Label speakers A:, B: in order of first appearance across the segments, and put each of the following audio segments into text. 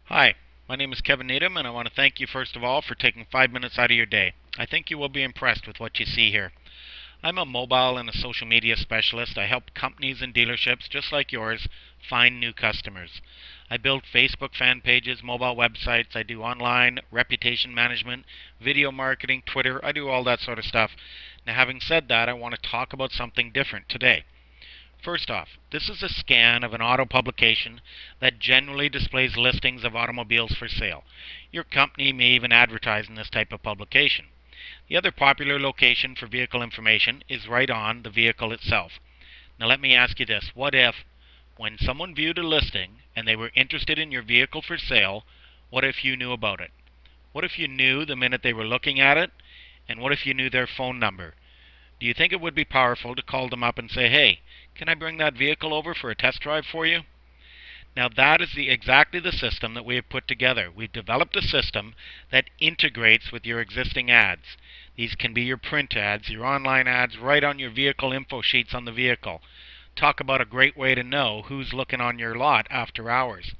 A: Hi, my name is Kevin Needham, and I want to thank you first of all for taking 5 minutes out of your day. I think you will be impressed with what you see here. I'm a mobile and a social media specialist. I help companies and dealerships just like yours find new customers. I build Facebook fan pages, mobile websites, I do online reputation management, video marketing, Twitter, I do all that sort of stuff. Now, having said that, I want to talk about something different today. First off, this is a scan of an auto publication that generally displays listings of automobiles for sale. Your company may even advertise in this type of publication. The other popular location for vehicle information is right on the vehicle itself. Now let me ask you this. What if, when someone viewed a listing and they were interested in your vehicle for sale, what if you knew about it? What if you knew the minute they were looking at it? And what if you knew their phone number? Do you think it would be powerful to call them up and say, hey, can I bring that vehicle over for a test drive for you? Now that is exactly the system that we have put together. We've developed a system that integrates with your existing ads. These can be your print ads, your online ads, right on your vehicle info sheets on the vehicle. Talk about a great way to know who's looking on your lot after hours.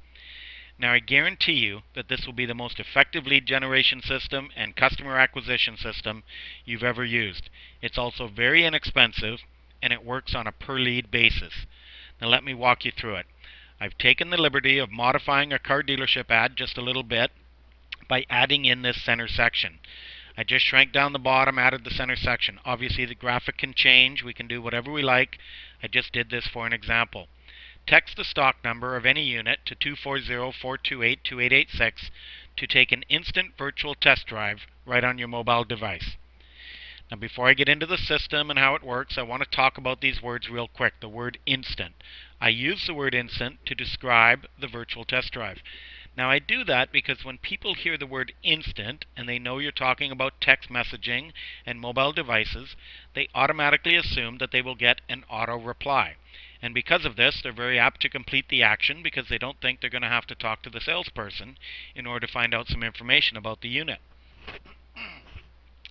A: Now I guarantee you that this will be the most effective lead generation system and customer acquisition system you've ever used. It's also very inexpensive and it works on a per lead basis. Now let me walk you through it. I've taken the liberty of modifying a car dealership ad just a little bit by adding in this center section. I just shrank down the bottom, added the center section. Obviously the graphic can change, we can do whatever we like. I just did this for an example. Text the stock number of any unit to 240-428-2886 to take an instant virtual test drive right on your mobile device. Now before I get into the system and how it works, I want to talk about these words real quick. The word instant. I use the word instant to describe the virtual test drive. Now I do that because when people hear the word instant and they know you're talking about text messaging and mobile devices, they automatically assume that they will get an auto reply. And because of this, they're very apt to complete the action because they don't think they're going to have to talk to the salesperson in order to find out some information about the unit.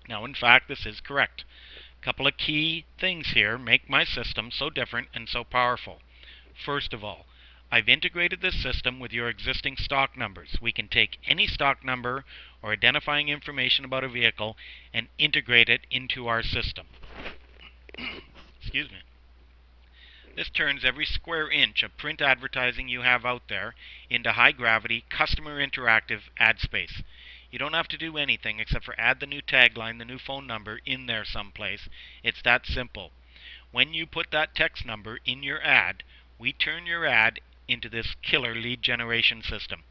A: Now, in fact, this is correct. A couple of key things here make my system so different and so powerful. First of all, I've integrated this system with your existing stock numbers. We can take any stock number or identifying information about a vehicle and integrate it into our system. Excuse me. This turns every square inch of print advertising you have out there into high-gravity, customer interactive ad space. You don't have to do anything except for add the new tagline, the new phone number in there someplace. It's that simple. When you put that text number in your ad, we turn your ad into this killer lead generation system.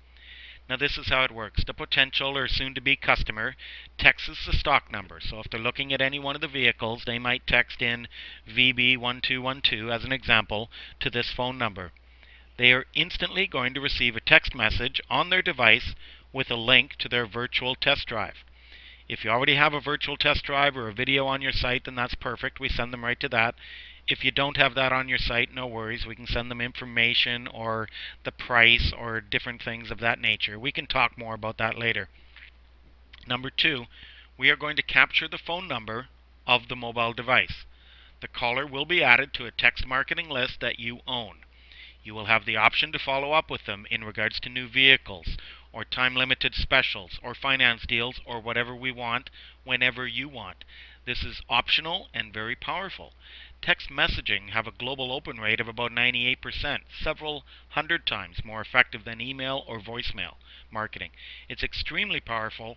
A: Now this is how it works. The potential or soon-to-be customer texts the stock number. So if they're looking at any one of the vehicles, they might text in VB1212 as an example to this phone number. They are instantly going to receive a text message on their device with a link to their virtual test drive. If you already have a virtual test drive or a video on your site, then that's perfect. We send them right to that. If you don't have that on your site, no worries. We can send them information or the price or different things of that nature. We can talk more about that later. Number two, we are going to capture the phone number of the mobile device. The caller will be added to a text marketing list that you own. You will have the option to follow up with them in regards to new vehicles or time-limited specials or finance deals or whatever we want whenever you want. This is optional and very powerful. Text messaging have a global open rate of about 98%, several hundred times more effective than email or voicemail marketing. It's extremely powerful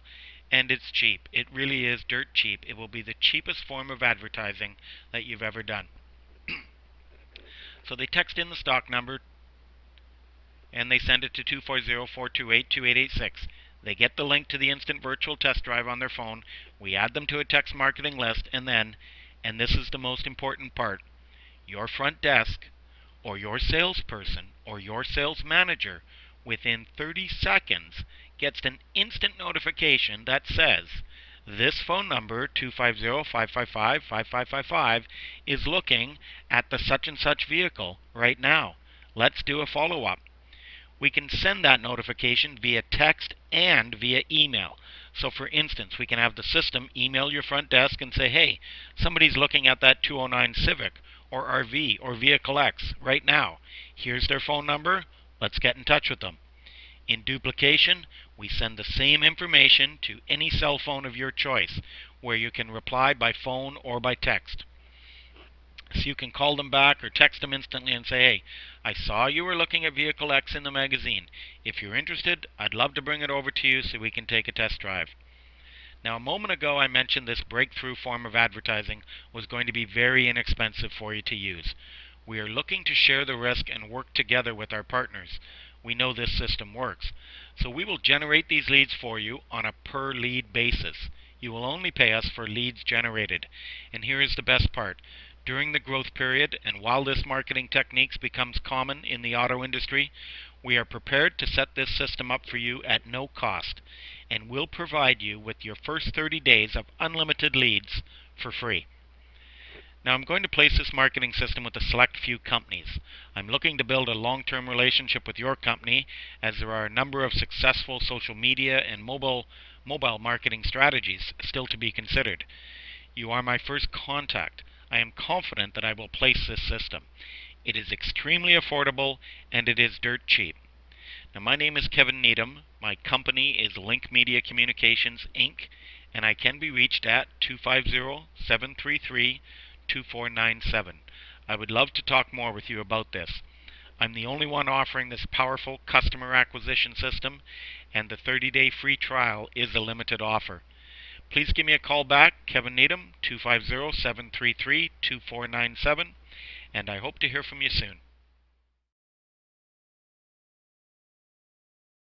A: and it's cheap. It really is dirt cheap. It will be the cheapest form of advertising that you've ever done. So they text in the stock number and they send it to 240-428-2886. They get the link to the instant virtual test drive on their phone. We add them to a text marketing list, and then, and this is the most important part, your front desk or your salesperson or your sales manager within 30 seconds gets an instant notification that says, this phone number, 250-555-5555, is looking at the such and such vehicle right now. Let's do a follow-up. We can send that notification via text and via email. So for instance, we can have the system email your front desk and say, hey, somebody's looking at that 209 Civic or RV or Vehicle X right now. Here's their phone number. Let's get in touch with them. In duplication, we send the same information to any cell phone of your choice, where you can reply by phone or by text. So you can call them back or text them instantly and say, hey, I saw you were looking at Vehicle X in the magazine. If you're interested, I'd love to bring it over to you so we can take a test drive. Now, a moment ago I mentioned this breakthrough form of advertising was going to be very inexpensive for you to use. We are looking to share the risk and work together with our partners. We know this system works. So we will generate these leads for you on a per lead basis. You will only pay us for leads generated. And here is the best part. During the growth period, and while this marketing techniques becomes common in the auto industry, we are prepared to set this system up for you at no cost, and will provide you with your first 30 days of unlimited leads for free. Now, I'm going to place this marketing system with a select few companies. I'm looking to build a long-term relationship with your company, as there are a number of successful social media and mobile marketing strategies still to be considered. You are my first contact. I am confident that I will place this system. It is extremely affordable and it is dirt cheap. Now, my name is Kevin Needham. My company is Link Media Communications, Inc., and I can be reached at 250-733-2497. I would love to talk more with you about this. I'm the only one offering this powerful customer acquisition system, and the 30-day free trial is a limited offer. Please give me a call back, Kevin Needham, 250-733-2497, and I hope to hear from you soon.